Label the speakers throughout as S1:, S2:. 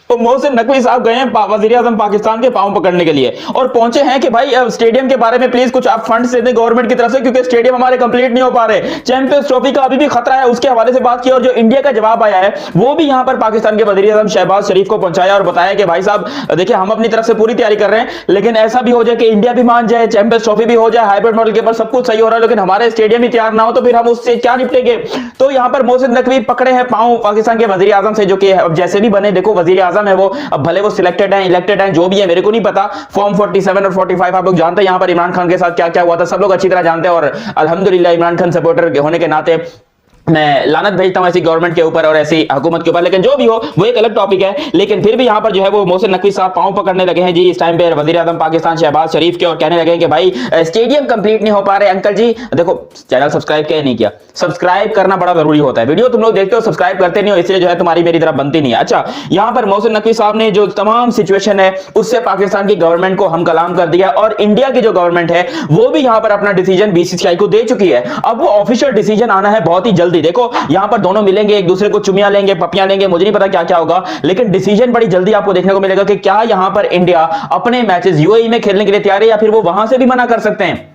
S1: तो मोहसिन नकवी साहब गए हैं वजीर आजम पाकिस्तान के पांव पकड़ने के लिए और पहुंचे हैं कि भाई स्टेडियम के बारे में प्लीज कुछ आप फंड्स दे दें गवर्नमेंट की तरफ से, क्योंकि स्टेडियम हमारे कंप्लीट नहीं हो पा रहे, चैंपियंस ट्रॉफी का अभी भी खतरा है, उसके हवाले से बात की। और जो इंडिया का जवाब आया है वो भी यहां पर पाकिस्तान के वजीर आजम शहबाज शरीफ को पहुंचाया और बताया कि भाई साहब देखिए हम अपनी तरफ से पूरी तैयारी कर रहे हैं, लेकिन ऐसा भी हो जाए कि इंडिया भी मान जाए, चैंपियंस ट्रॉफी भी हो जाए, हाइब्रिड मॉडल के ऊपर सब कुछ सही हो रहा है, लेकिन हमारे स्टेडियम ही तैयार ना हो तो फिर हम उससे क्या निपटेंगे। तो यहां पर मोहसिन नकवी पकड़े हैं पांव पाकिस्तान के वजीर आजम से, जो कि अब जैसे भी बने, देखो वजीर आजम है वो, अब भले वो सिलेक्टेड है इलेक्टेड है जो भी है मेरे को नहीं पता, फॉर्म 47 और 45 आप लोग जानते हैं यहां पर इमरान खान के साथ क्या क्या हुआ था, सब लोग अच्छी तरह जानते हैं। और अल्हम्दुलिल्लाह इमरान खान सपोर्टर होने के नाते मैं लानत भेजता हूं ऐसी गवर्नमेंट के ऊपर और ऐसी हुकूमत के ऊपर, लेकिन जो भी हो वो एक अलग टॉपिक है। लेकिन फिर भी यहां पर जो है वो मोहसिन नकवी साहब पांव पकड़ने लगे हैं जी इस टाइम पे वजीर आजम पाकिस्तान शहबाज शरीफ के, और कहने लगे कि भाई स्टेडियम कंप्लीट नहीं हो पा रहे अंकल जी। देखो चैनल सब्सक्राइब क्या नहीं किया, सब्सक्राइब करना बड़ा जरूरी होता है, वीडियो तुम लोग देखते हो सब्सक्राइब करते नहीं हो, इसलिए जो है तुम्हारी मेरी तरफ बनती नहीं है। अच्छा, यहां पर मोहसिन नकवी साहब ने जो तमाम सिचुएशन है उससे पाकिस्तान की गवर्नमेंट को हम कलाम कर दिया, और इंडिया की जो गवर्नमेंट है वो भी यहां पर अपना डिसीजन बीसीसीआई को दे चुकी है। अब वो ऑफिशियल डिसीजन आना है बहुत ही जल्दी। देखो यहां पर दोनों मिलेंगे, एक दूसरे को चुमिया लेंगे, पपियां लेंगे, मुझे नहीं पता क्या क्या होगा, लेकिन डिसीजन बड़ी जल्दी आपको देखने को मिलेगा कि क्या यहां पर इंडिया अपने मैचेस यूएई में खेलने के लिए तैयार है या फिर वो वहां से भी मना कर सकते हैं।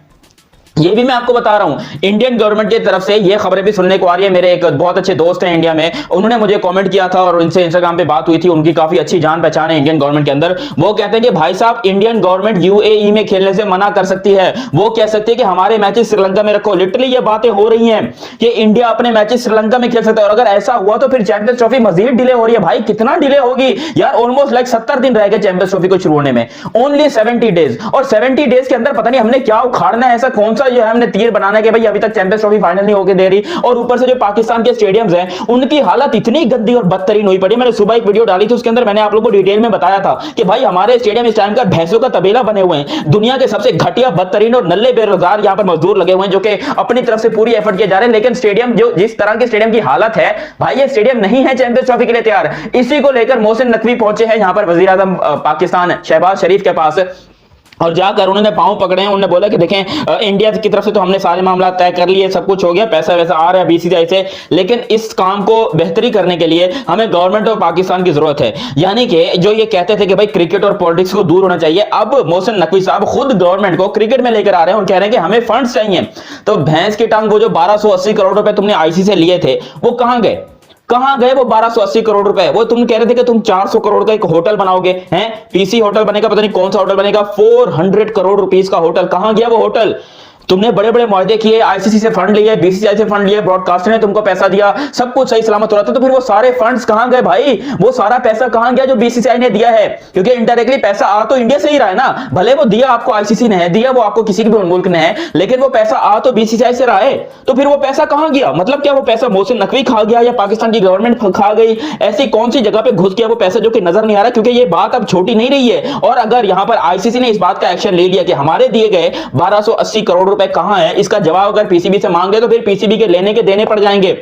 S1: ये भी मैं आपको बता रहा हूं, इंडियन गवर्नमेंट की तरफ से ये खबरें भी सुनने को आ रही है। मेरे एक बहुत अच्छे दोस्त हैं इंडिया में, उन्होंने मुझे कमेंट किया था और उनसे इंस्टाग्राम पे बात हुई थी, उनकी काफी अच्छी जान पहचान है इंडियन गवर्नमेंट के अंदर। वो कहते हैं कि भाई साहब इंडियन गवर्नमेंट यूएई में खेलने से मना कर सकती है, वो कह सकती है कि हमारे मैचेस श्रीलंका में रखो। लिटरली ये बातें हो रही हैं कि इंडिया अपने मैचेस श्रीलंका में खेल सकता है, और अगर ऐसा हुआ तो फिर चैंपियंस ट्रॉफी मजीद डिले हो रही है। भाई कितना डिले होगी यार, ऑलमोस्ट लाइक 70 दिन रह गए चैंपियंस ट्रॉफी को शुरू होने में, ओनली 70 डेज, और 70 डेज के अंदर पता नहीं हमने क्या उखाड़ना है, ऐसा कौन सा जो है हमने तीर बनाना है कि भाई अभी तक चैंपियंस ट्रॉफी फाइनल नहीं होके दे रही। और ऊपर से जो पाकिस्तान के स्टेडियम्स हैं उनकी हालत इतनी गंदी और बदतरीन हुई पड़ी। मैंने सुबह एक वीडियो डाली थी, उसके अंदर मैंने आप लोगों को डिटेल में बताया था कि भाई हमारे स्टेडियम इस टाइम का भैंसों का तबेला बने हुए हैं, दुनिया के सबसे घटिया बदतरीन और नल्ले बेरोजगार यहां पर मजदूर लगे हुए हैं जो कि अपनी तरफ से पूरी एफर्ट किए जा रहे हैं, लेकिन स्टेडियम जो जिस तरह के स्टेडियम की हालत है भाई, ये स्टेडियम नहीं है चैंपियंस ट्रॉफी के लिए तैयार। इसी को लेकर मोहसिन नकवी पहुंचे हैं यहां पर वजीर आजम पाकिस्तान शहबाज शरीफ के पास, और जाकर उन्होंने पांव पकड़े हैं। उन्होंने बोला कि देखें इंडिया की तरफ से तो हमने सारे मामला तय कर लिए, सब कुछ हो गया, पैसा वैसा आ रहा है बीसीसीआई से, लेकिन इस काम को बेहतरी करने के लिए हमें गवर्नमेंट ऑफ पाकिस्तान की जरूरत है। यानी कि जो ये कहते थे कि भाई क्रिकेट और पॉलिटिक्स को दूर होना चाहिए, अब मोहसिन नकवी साहब खुद गवर्नमेंट को क्रिकेट में लेकर आ रहे हैं और कह रहे हैं कि हमें फंड्स चाहिए। तो भैंस की टांग वो जो 1280 करोड़ रुपए तुमने आईसीसी से लिए थे वो कहां गए, कहां गए वो 1280 करोड़ रुपए? वो तुम कह रहे थे कि तुम 400 करोड़ का एक होटल बनाओगे, हैं पीसी होटल बनेगा, पता नहीं कौन सा होटल बनेगा, 400 करोड़ रुपीस का होटल, कहां गया वो होटल? तुमने बड़े बड़े मुआहदे किए, आईसीसी से फंड लिए, बीसीसीआई से फंड लिए, ब्रॉडकास्टर ने तुमको पैसा दिया, सब कुछ सही सलामत हो रहा था, तो फिर वो सारे फंड्स कहां गए भाई? वो सारा पैसा कहां गया जो बीसीसीआई ने दिया है? क्योंकि इनडायरेक्टली पैसा आ तो इंडिया से ही रहा है ना, भले वो दिया आपको आईसीसी ने है, दिया वो आपको किसी भी मुल्क ने है, लेकिन वो पैसा आ तो बीसीसीआई से रहा है। तो फिर वो पैसा कहां गया? मतलब क्या वो पैसा मोहसिन नकवी खा गया या पाकिस्तान की गवर्नमेंट खा गई? ऐसी कौन सी जगह पे घुस गया वो पैसा जो कि नजर नहीं आ रहा? क्योंकि ये बात अब छोटी नहीं रही है, और अगर यहां पर आईसीसी ने इस बात का एक्शन ले लिया कि हमारे दिए गए 1280 करोड़ रुपए कहां है, इसका जवाब अगर पीसीबी से मांग ले तो फिर पीसीबी के लेने के देने पड़ जाएंगे।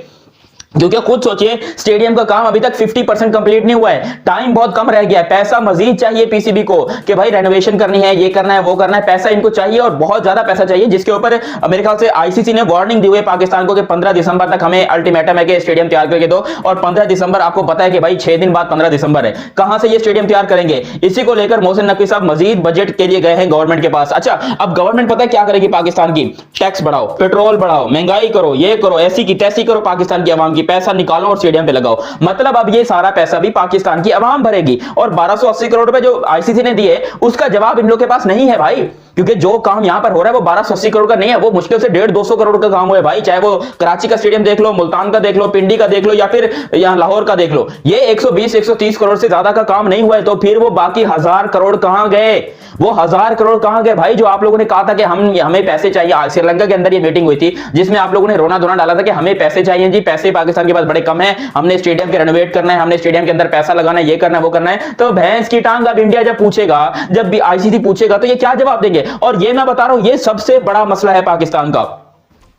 S1: क्योंकि खुद सोचिए स्टेडियम का काम अभी तक 50% कंप्लीट नहीं हुआ है, टाइम बहुत कम रह गया है, पैसा मजीद चाहिए पीसीबी को कि भाई रेनोवेशन करनी है, ये करना है, वो करना है, पैसा इनको चाहिए और बहुत ज्यादा पैसा चाहिए, जिसके ऊपर मेरे ख्याल से आईसीसी ने वार्निंग दी हुई है पाकिस्तान को कि 15 दिसंबर तक हमें अल्टीमेटम है कि स्टेडियम तैयार करके दो। और 15 दिसंबर आपको पता है कि भाई 6 दिन बाद 15 दिसंबर है, कहां से ये स्टेडियम तैयार करेंगे? इसी को लेकर मोहसिन नकवी साहब मजीद बजट के लिए गए हैं गवर्नमेंट के पास। अच्छा, अब गवर्नमेंट पता है क्या करेगी पाकिस्तान की? टैक्स बढ़ाओ, पेट्रोल बढ़ाओ, महंगाई करो, ये करो, ऐसी की तैसी करो, पाकिस्तान की आवाम की पैसा निकालो और स्टेडियम पे लगाओ। मतलब अब ये सारा पैसा भी पाकिस्तान की आवाम भरेगी, और 1280 करोड़ रुपए जो आईसीसी ने दिए उसका जवाब इन लोग के पास नहीं है भाई, क्योंकि जो काम यहां पर हो रहा है वो 1280 करोड़ का नहीं है, वो मुश्किल से 150-200 करोड़ का काम हुआ है भाई। चाहे वो कराची का स्टेडियम देख लो, मुल्तान का देख लो, पिंडी का देख लो, या फिर यहां लाहौर का देख लो, ये 120-130 करोड़ से ज्यादा का काम नहीं हुआ है। तो फिर वो बाकी 1000 करोड़ कहां गए? वो 1000 करोड़ कहां गए भाई, जो आप लोगों ने कहा था कि हमें पैसे चाहिए? श्रीलंका के अंदर ये मीटिंग हुई थी जिसमें आप लोगों ने रोना धोना डाला था कि हमें पैसे चाहिए जी, पैसे पाकिस्तान के पास बड़े कम है, हमने स्टेडियम के रेनोवेट करना है, हमने स्टेडियम के अंदर पैसा लगाना है, ये करना है, वो करना है। तो भैंस की टांग अब इंडिया जब पूछेगा, जब भी आईसीसी पूछेगा तो ये क्या जवाब देंगे? और ये मैं बता रहा हूं, ये सबसे बड़ा मसला है पाकिस्तान का।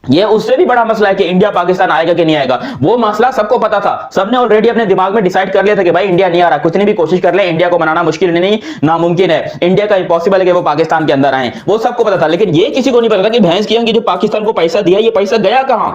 S1: ये उससे भी बड़ा मसला है कि इंडिया पाकिस्तान आएगा कि नहीं आएगा। वो मसला सबको पता था, सबने ऑलरेडी अपने दिमाग में डिसाइड कर लिया था कि भाई इंडिया नहीं आ रहा, कितनी भी कोशिश कर ले इंडिया को बनाना मुश्किल नहीं, नामुमकिन है, इंडिया का इंपॉसिबल है कि वो पाकिस्तान के अंदर आए, वो सबको पता था। लेकिन ये किसी को नहीं पता था कि भैंस की जो पाकिस्तान को पैसा दिया, ये पैसा गया कहां?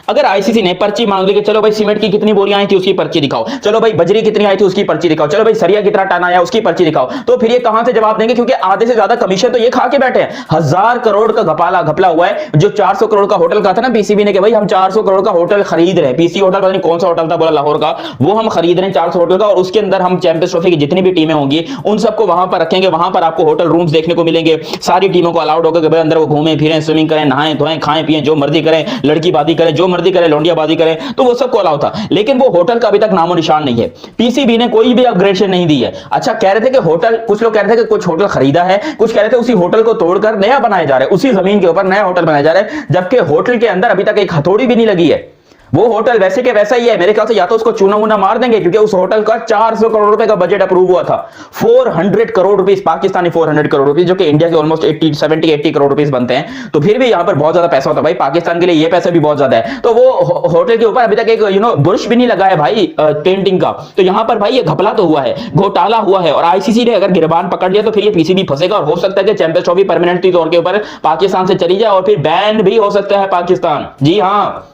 S1: अगर आईसीसी ने पर्ची मांग ली कि चलो भाई सीमेंट की कितनी बोरियां आई थी उसकी पर्ची दिखाओ, चलो भाई बजरी कितनी आई थी उसकी पर्ची दिखाओ, चलो भाई सरिया कितना टन आया उसकी पर्ची दिखाओ, तो फिर ये कहां से जवाब देंगे? क्योंकि आधे से ज्यादा कमीशन तो ये खा के बैठे हैं। 1000 करोड़ का घपला हुआ है। जो 400 करोड़ का होटल का था ना पीसीबी ने कि भाई हम 400 करोड़ का होटल खरीद रहे हैं, पीसी होटल पता नहीं कौन सा होटल था बोला लाहौर का, वो हम खरीद रहे हैं 400 होटल का, और उसके अंदर हम चैंपियंस ट्रॉफी की जितनी भी टीमें होंगी उन सबको वहां पर रखेंगे, वहां पर आपको होटल रूम्स देखने को मिलेंगे, सारी टीमों को अलाउड होगा कि भाई अंदर वो घूमें फिरें, स्विमिंग करें, नहाएं धोएं, खाएं पिएं, जो मर्जी करें, लड़की बाजी करें, जो मर्जी करें, लौंडियाबाजी करें, तो वो सबको अलाउ था। लेकिन वो होटल का अभी तक नामो निशान नहीं है, पीसीबी ने कोई भी अपग्रेडेशन नहीं दी है। अच्छा कह रहे थे कि होटल, कुछ लोग कह रहे थे कि कुछ होटल खरीदा है, कुछ कह रहे थे उसी होटल को तोड़कर नया बनाया जा रहा है, उसी जमीन के ऊपर नया होटल बनाया जा रहा है, जबकि होटल के अंदर अभी तक एक हथौड़ी भी नहीं लगी है। वो होटल वैसे के वैसा ही है। मेरे ख्याल से या तो उसको चूना वूना मार देंगे, क्योंकि उस होटल का 400 करोड़ रुपए का बजट अप्रूव हुआ था। 400 करोड़ रुपीस, पाकिस्तानी 400 करोड़ रुपीस, जो कि इंडिया के ऑलमोस्ट 70-80 करोड़ रुपीस बनते हैं। तो फिर भी यहाँ पर बहुत ज्यादा पैसा होता है भाई, पाकिस्तान के लिए ये पैसा भी बहुत ज्यादा है। तो वो होटल के ऊपर अभी तक एक बुरश भी नहीं लगा है भाई पेंटिंग का। तो यहाँ पर भाई ये घपला तो हुआ है, घोटाला हुआ है, और आईसीसी ने अगर गिरबान पकड़ लिया तो फिर ये पीसीबी फंसेगा, और हो सकता है कि चैंपियंस ट्रॉफी परमानेंटली तौर के ऊपर पाकिस्तान से चली जाए, और फिर बैन भी हो सकता है पाकिस्तान। जी हाँ,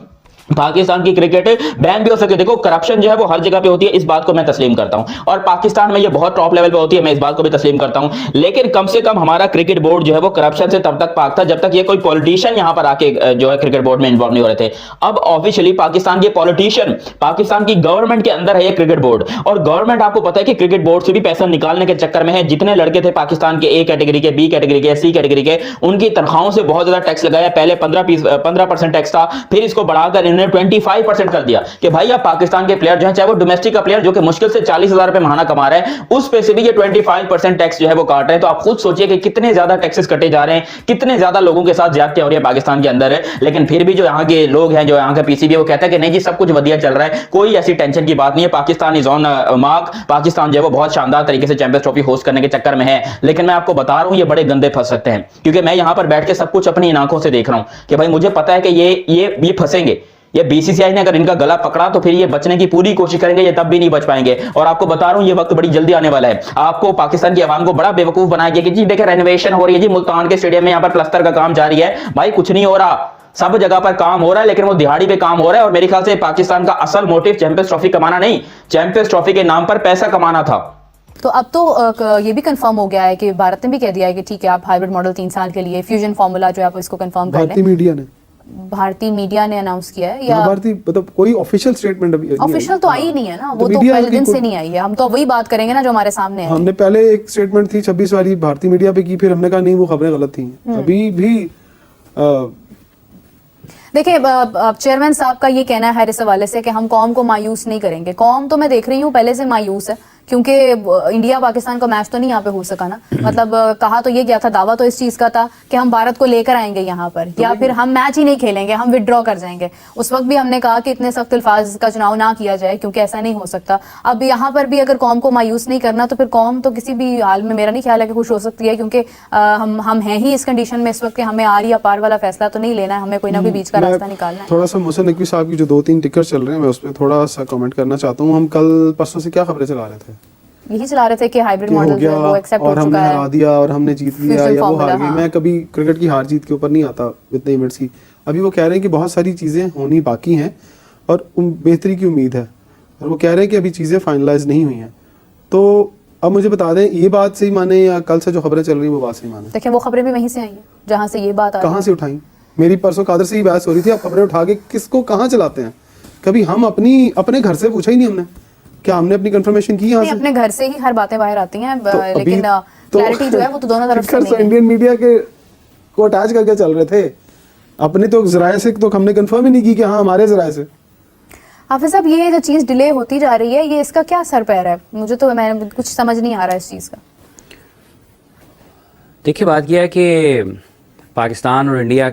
S1: पाकिस्तान की क्रिकेट बैन भी हो सके। देखो करप्शन जो है वो हर जगह पे होती है, इस बात को मैं तस्लीम करता हूं, और पाकिस्तान में ये बहुत टॉप लेवल पे होती है, मैं इस बात को भी तस्लीम करता हूं। लेकिन कम से कम हमारा क्रिकेट बोर्ड जो है वो करप्शन से तब तक पाक था जब तक ये कोई पॉलिटिशियन यहां पर आके जो है क्रिकेट बोर्ड में इन्वॉल्व नहीं हो रहे थे। अब ऑफिशियली पाकिस्तान के पॉलिटिशियन, पाकिस्तान की गवर्नमेंट के अंदर है ये क्रिकेट बोर्ड, और गवर्नमेंट आपको पता है कि क्रिकेट बोर्ड से भी पैसा निकालने के चक्कर में है। जितने लड़के थे पाकिस्तान के ए कैटेगरी के, बी कैटेगरी के, सी कैटेगरी के, उनकी तनख्वाहों से बहुत ज्यादा टैक्स लगाया। पहले 15% टैक्स था, फिर इसको बढ़ाकर इन्होंने 25% कर दिया कि भाई अब पाकिस्तान के प्लेयर जो है, चाहे वो डोमेस्टिक का प्लेयर जो कि मुश्किल से 40,000 रुपए महीना कमा रहे हैं, उस पे से भी ये 25% टैक्स जो है वो काट रहे हैं। तो आप खुद सोचिए कि कितने ज्यादा टैक्सेस कटे जा रहे हैं, कितने ज्यादा लोगों के साथ ज्यादतियां हो रही है पाकिस्तान के अंदर है। लेकिन फिर भी जो यहाँ के लोग हैं, जो यहाँ का पीसीबी, वो कहता है कि नहीं जी सब कुछ बढ़िया चल रहा है, कोई ऐसी टेंशन की बात नहीं है, Pakistan is on mark, Pakistan जो है वो बहुत शानदार तरीके से चैंपियंस ट्रॉफी होस्ट करने के चक्कर में है। लेकिन मैं आपको बता रहा हूं ये बड़े गंदे फंस सकते हैं, क्योंकि मैं यहां पर बैठ के सब कुछ अपनी आंखों से देख रहा हूं कि भाई मुझे पता है कि ये फंसेंगे। ये बीसीसीआई ने अगर इनका गला पकड़ा तो फिर ये बचने की पूरी कोशिश करेंगे, ये तब भी नहीं बच पाएंगे। और आपको बता रहा हूं ये वक्त बड़ी जल्दी आने वाला है। आपको पाकिस्तान की आवाम को बड़ा बेवकूफ बनाया गया कि जी देखे रेनोवेशन हो रही है जी, मुल्तान के स्टेडियम में यहाँ पर प्लास्टर का काम जारी है। भाई कुछ नहीं हो रहा, सब जगह पर काम हो रहा है, लेकिन वो दिहाड़ी पे काम हो रहा है। और मेरे ख्याल से पाकिस्तान का असल मोटिव चैंपियंस ट्रॉफी कमाना नहीं, चैंपियंस ट्रॉफी के नाम पर पैसा कमाना था।
S2: तो अब तो ये भी कंफर्म हो गया है कि भारत ने भी कह दिया है कि ठीक है आप हाइब्रिड मॉडल 3 साल के लिए, फ्यूजन फार्मूला जो है आप इसको कंफर्म कर लें। भारतीय मीडिया ने अनाउंस किया है, या
S3: भारतीय मतलब कोई ऑफिशियल स्टेटमेंट अभी
S2: ऑफिशियल तो आई नहीं है ना, वो तो पहले दिन से नहीं आई है। हम तो वही बात करेंगे ना जो हमारे सामने है।
S3: हमने पहले एक स्टेटमेंट थी 26 वाली भारतीय मीडिया पे की, फिर हमने कहा नहीं वो खबरें गलत थी। अभी भी
S2: देखिए चेयरमैन साहब का ये कहना है इस हवाले से कि हम कौम को मायूस नहीं करेंगे। कौम तो मैं देख रही हूँ पहले से मायूस है, क्योंकि इंडिया पाकिस्तान का मैच तो नहीं यहाँ पे हो सका ना। मतलब कहा तो ये गया था, दावा तो इस चीज का था कि हम भारत को लेकर आएंगे यहाँ पर, या फिर हम मैच ही नहीं खेलेंगे, हम विड्रॉ कर जाएंगे। उस वक्त भी हमने कहा कि इतने सख्त अल्फाज का चुनाव ना किया जाए, क्योंकि ऐसा नहीं हो सकता। अब यहाँ पर भी अगर कौम को मायूस नहीं करना तो फिर कौम तो किसी भी हाल में मेरा नहीं ख्याल है कि खुश हो सकती है, क्योंकि हम हैं ही इस कंडीशन में इस वक्त कि हमें आर या पार वाला फैसला तो नहीं लेना है, हमें कोई ना कोई बीच का रास्ता निकालना है।
S3: थोड़ा सा मोहसिन नकवी साहब की जो 2-3 टिकर चल रहे हैं मैं उस पर थोड़ा सा कमेंट करना चाहता हूँ। हम कल परसों से क्या खबरें चला रहे थे,
S2: यही चला रहे थे कि हाइब्रिड मॉडल जो है वो एक्सेप्ट हो चुका है,
S3: और हमने हरा दिया और हमने जीत लिया या वो हार गए। मैं कभी क्रिकेट की हार जीत के ऊपर नहीं आता इतने इवेंट्स की। अभी वो कह रहे हैं कि बहुत सारी चीज़ें होनी बाकी हैं और बेहतरी की उम्मीद है, और वो कह रहे हैं कि अभी चीज़ें फाइनलाइज नहीं हुई हैं। तो अब मुझे बता दें ये बात सही माने या कल से जो खबरें चल रही है वो बात सही माने?
S2: देखिए वो खबरें भी वहीं से आई हैं जहाँ से ये बात आ रही है।
S3: कहाँ से उठाई? मेरी परसों कादर से ही बहस हो रही थी, आप खबरें उठा के किसको कहाँ चलाते हैं? कभी हम अपने घर से पूछा ही नहीं हमने, क्या हमने अपनी कंफर्मेशन की? यहाँ से
S2: अपने घर से ही हर बातें बाहर आती हैं, लेकिन क्लैरिटी जो है वो तो दोनों तरफ से नहीं है।
S3: इंडियन मीडिया के को अटैच करके चल रहे थे, अपने तो जराये से तो हमने कंफर्म ही नहीं की कि हाँ हमारे जराये से।
S2: हाफिज साहब ये जो चीज़ डिले होती जा रही है, ये इसका क्या असर पैर है? मुझे तो मैं कुछ समझ नहीं आ रहा है इस चीज़ का।
S4: देखिए बात यह है कि पाकिस्तान और इंडिया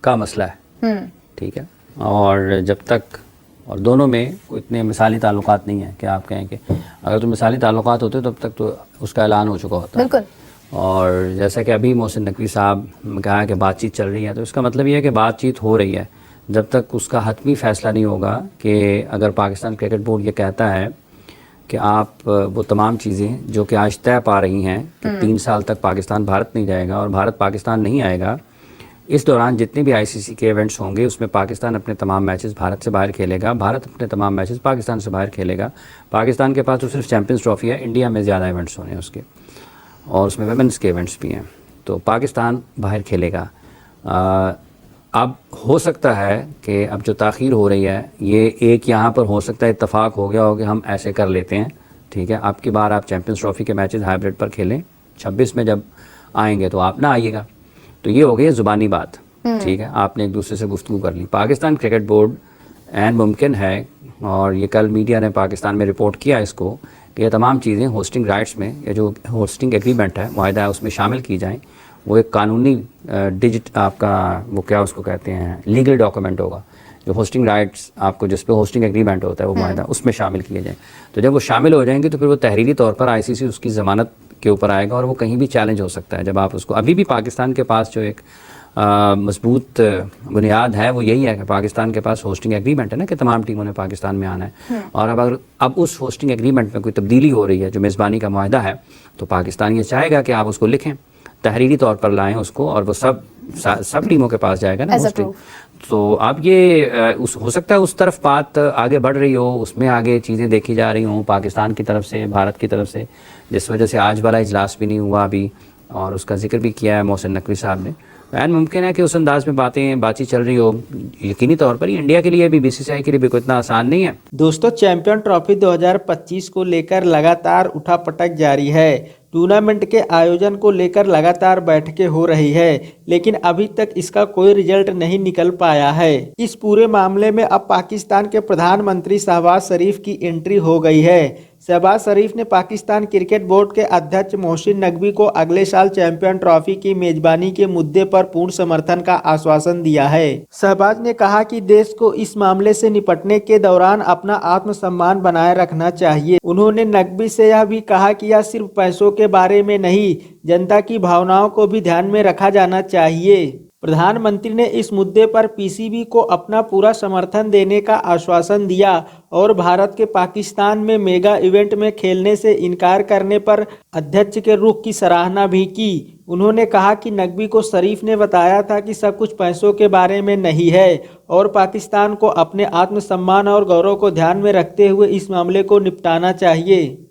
S4: का मसला है, ठीक है, और जब तक और दोनों में कोई इतने मिसाली ताल्लुकात नहीं है कि आप कहें कि अगर तो मिसाली ताल्लुकात होते तब तक तो उसका ऐलान हो चुका होता।
S2: बिल्कुल।
S4: और जैसा कि अभी मोहसिन नकवी साहब ने कहा कि बातचीत चल रही है, तो इसका मतलब ये है कि बातचीत हो रही है। जब तक उसका हतमी फ़ैसला नहीं होगा कि अगर पाकिस्तान क्रिकेट बोर्ड ये कहता है कि आप वो तमाम चीज़ें जो कि आज तय पा रही हैं कि 3 साल तक पाकिस्तान भारत नहीं जाएगा और भारत पाकिस्तान नहीं आएगा, इस दौरान जितने भी आईसीसी के इवेंट्स होंगे उसमें पाकिस्तान अपने तमाम मैचेस भारत से बाहर खेलेगा, भारत अपने तमाम मैचेस पाकिस्तान से बाहर खेलेगा। पाकिस्तान के पास तो सिर्फ चैंपियंस ट्रॉफी है, इंडिया में ज़्यादा इवेंट्स होने हैं उसके, और उसमें वेमेंस के इवेंट्स भी हैं, तो पाकिस्तान बाहर खेलेगा। अब हो सकता है कि अब जो ताख़ीर हो रही है ये एक यहाँ पर हो सकता है इत्तेफाक हो गया हो कि हम ऐसे कर लेते हैं, ठीक है, अब की बार आप चैंपियंस ट्रॉफी के मैचेस हाइब्रिड पर खेलें, 26 में जब आएंगे तो आप ना आइएगा। तो ये हो गई ज़ुबानी बात, ठीक है, आपने एक दूसरे से गुफ्तगू कर ली। पाकिस्तान क्रिकेट बोर्ड एन मुमकिन है, और ये कल मीडिया ने पाकिस्तान में रिपोर्ट किया इसको, कि ये तमाम चीज़ें होस्टिंग राइट्स में, ये जो होस्टिंग एग्रीमेंट है, मुआहदा है, उसमें शामिल की जाएँ। वो एक कानूनी आपका वो क्या उसको कहते हैं, लीगल डॉक्यूमेंट होगा, जो होस्टिंग राइट्स आपको जिस पे होस्टिंग एग्रीमेंट होता है वो मुआहदा, उसमें शामिल किए जाएँ। तो जब वो शामिल हो जाएंगे तो फिर वो तहरीरी तौर पर आईसीसी उसकी ज़मानत के ऊपर आएगा, और वो कहीं भी चैलेंज हो सकता है। जब आप उसको, अभी भी पाकिस्तान के पास जो एक मजबूत बुनियाद है वो यही है कि पाकिस्तान के पास होस्टिंग एग्रीमेंट है ना, कि तमाम टीमों ने पाकिस्तान में आना है, और अब उस होस्टिंग एग्रीमेंट में कोई तब्दीली हो रही है, जो मेज़बानी का मुआहदा है, तो पाकिस्तान ये चाहेगा कि आप उसको लिखें, तहरीरी तौर पर लाएं उसको, और वो सब टीमों के पास जाएगा ना होस्टिंग। तो अब ये हो सकता है उस तरफ बात आगे बढ़ रही हो, उसमें आगे चीज़ें देखी जा रही हों पाकिस्तान की तरफ से, भारत की तरफ से, जिस वजह से आज वाला इजलास भी नहीं हुआ अभी, और उसका जिक्र भी किया है मोहसिन नकवी साहब ने। एन मुमकिन है कि उस अंदाज में बातचीत चल रही हो। यकीनी तौर पर इंडिया के लिए भी, बीसीसीआई के लिए भी कोई इतना आसान नहीं है।
S5: दोस्तों, चैंपियन ट्रॉफी 2025 को लेकर लगातार उठापटक जारी है। टूर्नामेंट के आयोजन को लेकर लगातार बैठकें हो रही है, लेकिन अभी तक इसका कोई रिजल्ट नहीं निकल पाया है। इस पूरे मामले में अब पाकिस्तान के प्रधानमंत्री शहबाज शरीफ की एंट्री हो गई है। शहबाज शरीफ ने पाकिस्तान क्रिकेट बोर्ड के अध्यक्ष मोहसिन नकवी को अगले साल चैंपियन ट्रॉफी की मेजबानी के मुद्दे पर पूर्ण समर्थन का आश्वासन दिया है। शहबाज ने कहा कि देश को इस मामले से निपटने के दौरान अपना आत्मसम्मान बनाए रखना चाहिए। उन्होंने नकवी से यह भी कहा कि यह सिर्फ पैसों के बारे में नहीं, जनता की भावनाओं को भी ध्यान में रखा जाना चाहिए। प्रधानमंत्री ने इस मुद्दे पर पीसीबी को अपना पूरा समर्थन देने का आश्वासन दिया, और भारत के पाकिस्तान में मेगा इवेंट में खेलने से इनकार करने पर अध्यक्ष के रुख की सराहना भी की। उन्होंने कहा कि नकवी को शरीफ ने बताया था कि सब कुछ पैसों के बारे में नहीं है, और पाकिस्तान को अपने आत्मसम्मान और गौरव को ध्यान में रखते हुए इस मामले को निपटाना चाहिए।